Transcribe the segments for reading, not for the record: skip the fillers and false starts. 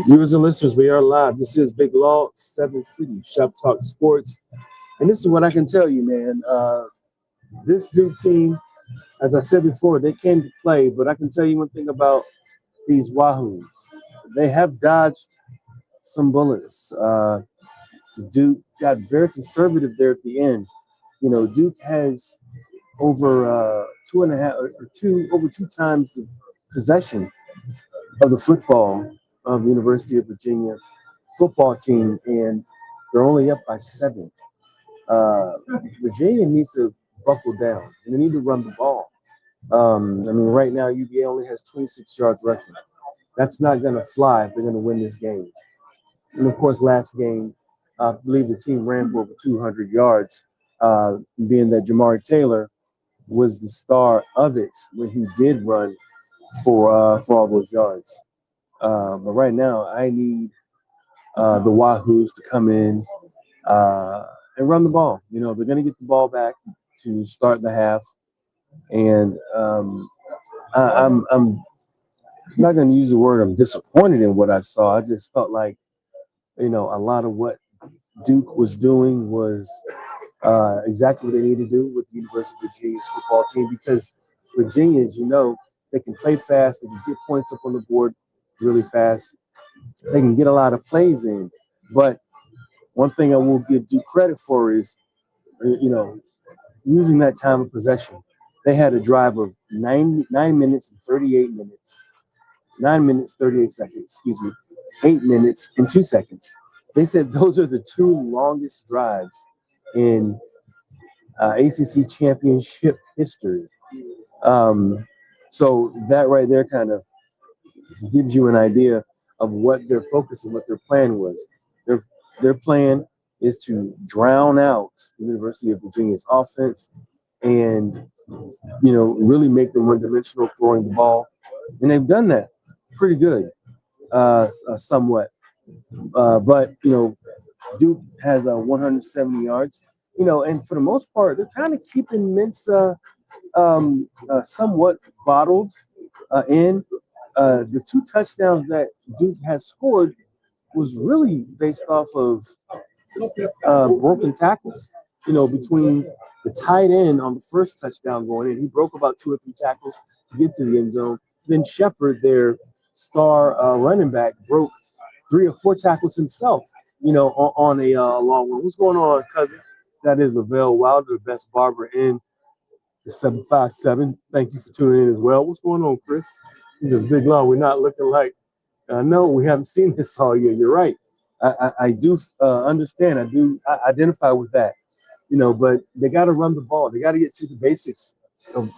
Viewers and listeners, we are live. This is Big Law, 7 City, Shop Talk Sports. And this is what I can tell you, man. This Duke team, as I said before, they came to play, but I can tell you one thing about these Wahoos. They have dodged some bullets. Duke got very conservative there at the end. You know, Duke has over two and a half or over two times the possession of the football of the University of Virginia football team, and they're only up by 7. Virginia needs to buckle down, and they need to run the ball. I mean, right now, UVA only has 26 yards rushing. That's not going to fly if they're going to win this game. And, of course, last game, I believe the team ran for over 200 yards, being that Jamari Taylor was the star of it when he did run for all those yards. But right now, I need the Wahoos to come in and run the ball. You know, they're going to get the ball back to start the half. And I'm not going to use the word I'm disappointed in what I saw. I just felt like, you know, a lot of what Duke was doing was exactly what they need to do with the University of Virginia's football team, because Virginia, as you know, they can play fast. They can get points up on the board really fast. They can get a lot of plays in. But one thing I will give Duke credit for is, you know, using that time of possession. They had a drive of 9 minutes and 38 minutes. 9 minutes, 38 seconds, 8 minutes and 2 seconds. They said those are the 2 longest drives in ACC championship history. So that right there kind of gives you an idea of what their focus and what their plan was. Their plan is to drown out the University of Virginia's offense and, you know, really make them one-dimensional throwing the ball. And they've done that pretty good, somewhat. But, you know, Duke has 170 yards, you know, and for the most part, they're kind of keeping Mintz somewhat bottled in. The 2 touchdowns that Duke has scored was really based off of broken tackles. You know, between the tight end on the first touchdown going in, he broke about 2 or 3 tackles to get to the end zone. Then Shepard, their star running back, broke 3 or 4 tackles himself, you know, on a long one. What's going on, cousin? That is Lavelle Wilder, the best barber in the 757. Thank you for tuning in as well. What's going on, Chris? He says, Big Law, we're not looking like, no, we haven't seen this all year. You're right. I do understand. I do identify with that, you know, but they got to run the ball. They got to get to the basics of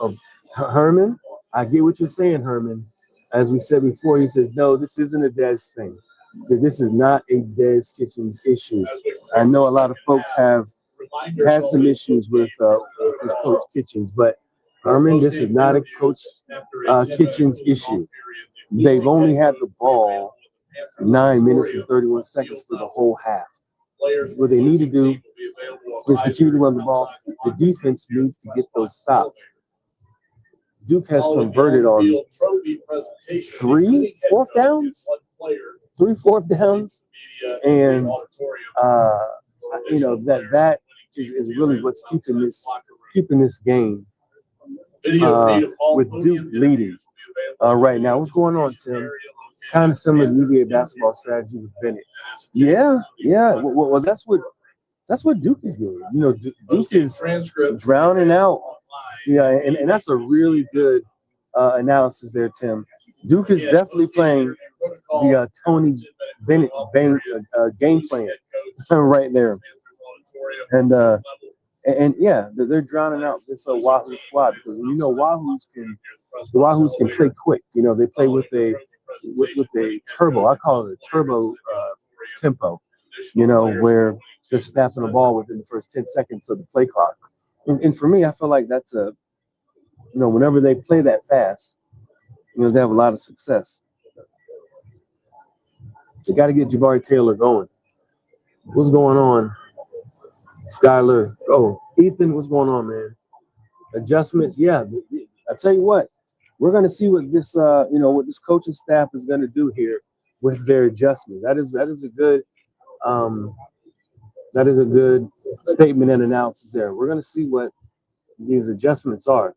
Herman. I get what you're saying, Herman. As we said before, he said, no, this isn't a Dez thing. This is not a Dez Kitchens issue. I know a lot of folks have had some issues with Coach Kitchens, but Herman, this is not a Coach Kitchens issue. They've only had the ball 9 minutes and 31 seconds for the whole half. What they need to do is continue to run the ball. The defense needs to get those stops. Duke has converted on 3 fourth downs, and you know that is really what's keeping this game with Duke leading right now. What's going on, Tim? Kind of similar to UVA basketball strategy with Bennett. Yeah. Well, that's what Duke is doing. You know, Duke is drowning out. Yeah, and that's a really good analysis there, Tim. Duke is definitely playing the Tony Bennett game plan right there, and yeah, they're drowning out this Wahoo squad, because you know the Wahoos can play quick. You know, they play with a turbo. I call it a turbo tempo. You know, where they're snapping the ball within the first 10 seconds of the play clock. And for me, I feel like that's whenever they play that fast, you know, they have a lot of success. You got to get Jabari Taylor going. What's going on, Skyler? Oh, Ethan, what's going on, man? Adjustments, yeah. I tell you what, we're going to see what this what this coaching staff is going to do here with their adjustments. Um, that is a good statement and analysis there. We're going to see what these adjustments are.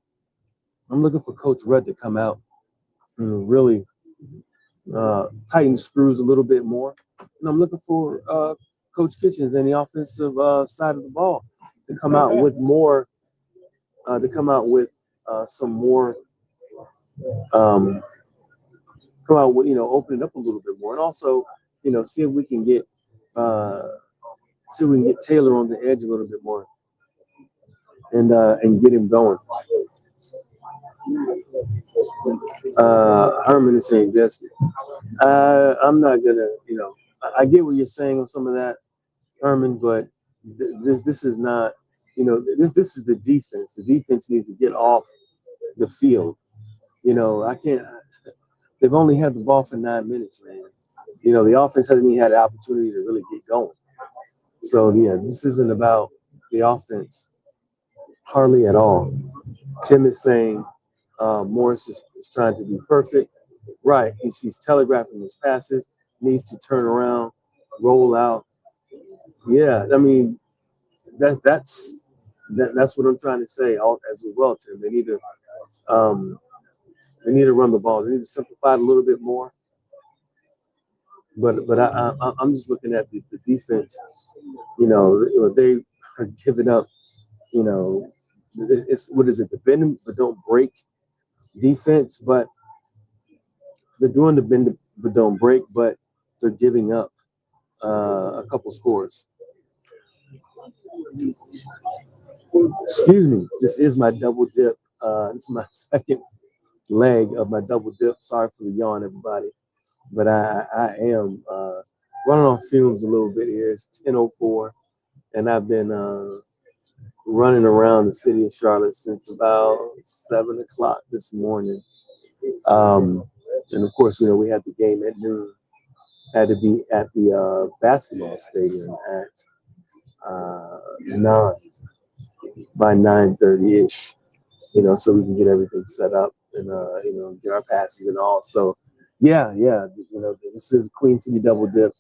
I'm looking for Coach Rudd to come out and really tighten the screws a little bit more. And I'm looking for Coach Kitchens and the offensive side of the ball to come out with more, some more, come out with, open it up a little bit more. And also, see if we can get Taylor on the edge a little bit more and get him going. Herman is saying desperate. I'm not gonna, I get what you're saying on some of that, Herman, but this is not, this is the defense. The defense needs to get off the field. I can't. They've only had the ball for 9 minutes, man. The offense hasn't even had the opportunity to really get going. So yeah, this isn't about the offense hardly at all. Tim is saying Morris is trying to be perfect. Right, he's telegraphing his passes. Needs to turn around, roll out. Yeah, I mean that's what I'm trying to say as well, Tim. They need to run the ball. They need to simplify it a little bit more. But I'm just looking at the defense. They are giving up. It's what is it? The bend but don't break defense, but they're doing the bend but don't break, but they're giving up a couple scores. Excuse me. This is my double dip. This is my second leg of my double dip. Sorry for the yawn, everybody. But I am running on fumes a little bit here. It's 10:04, and I've been running around the city of Charlotte since about 7 o'clock this morning. And of course, we had the game at noon. Had to be at the basketball stadium at 9 by 9:30 ish. So we can get everything set up and get our passes and all. So yeah. This is Queen City Double Dip,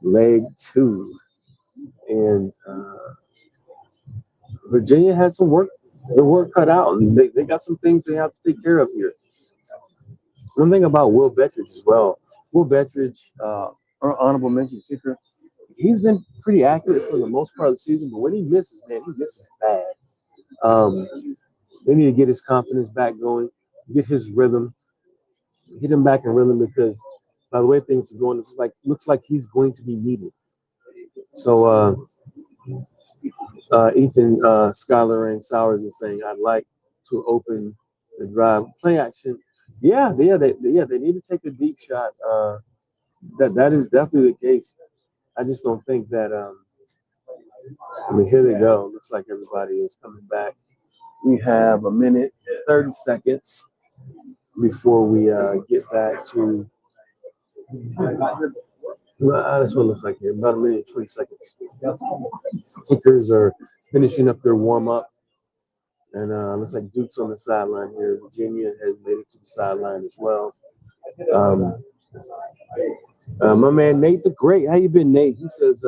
leg 2, and Virginia had their work cut out, and they got some things they have to take care of here. One thing about Will Bettridge as well. Will Bettridge, our honorable mention kicker, he's been pretty accurate for the most part of the season, but when he misses, man, he misses bad. They need to get his confidence back going, get his rhythm, get him back in rhythm, because by the way things are going, it looks like he's going to be needed. So Ethan Skylar and Sowers is saying, I'd like to open the drive. Play action. Yeah, they need to take a deep shot. That is definitely the case. I just don't think that. Here they go. Looks like everybody is coming back. We have 1 minute, 30 seconds before we get back to. That's what it looks like here. About 1 minute, 20 seconds. Kickers are finishing up their warm up. And looks like Duke's on the sideline here. Virginia has made it to the sideline as well. My man Nate the Great. How you been, Nate? He says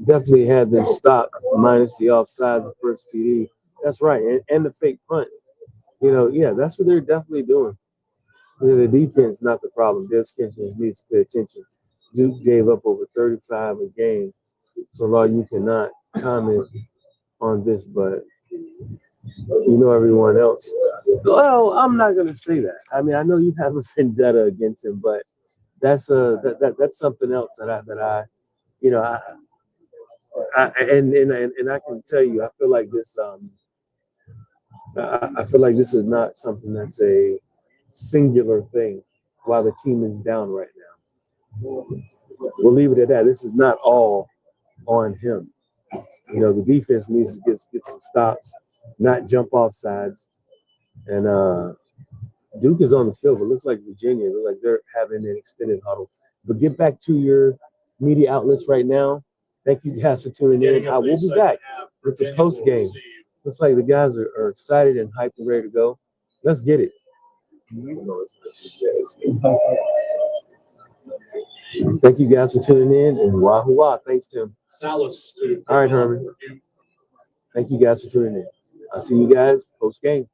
definitely had them stopped minus the offsides, the first TD. That's right, and the fake punt. That's what they're definitely doing. The defense not the problem. Des Kitchens needs to pay attention. Duke gave up over 35 a game, so Law, you cannot comment on this, but everyone else. Well, I'm not gonna say that. I mean, I know you have a vendetta against him, but that's that's something else that I and I can tell you, I feel like this. I feel like this is not something that's a singular thing while the team is down right now. We'll leave it at that. This is not all on him. The defense needs to get some stops, not jump off sides. And Duke is on the field. It looks like Virginia. It looks like they're having an extended huddle. But get back to your media outlets right now. Thank you guys for tuning in. I will be back with the post game. Looks like the guys are excited and hyped and ready to go. Let's get it. Thank you guys for tuning in, and wahoo! Thanks, Tim. Salas to All right, Herman. Thank you guys for tuning in. I'll see you guys post game.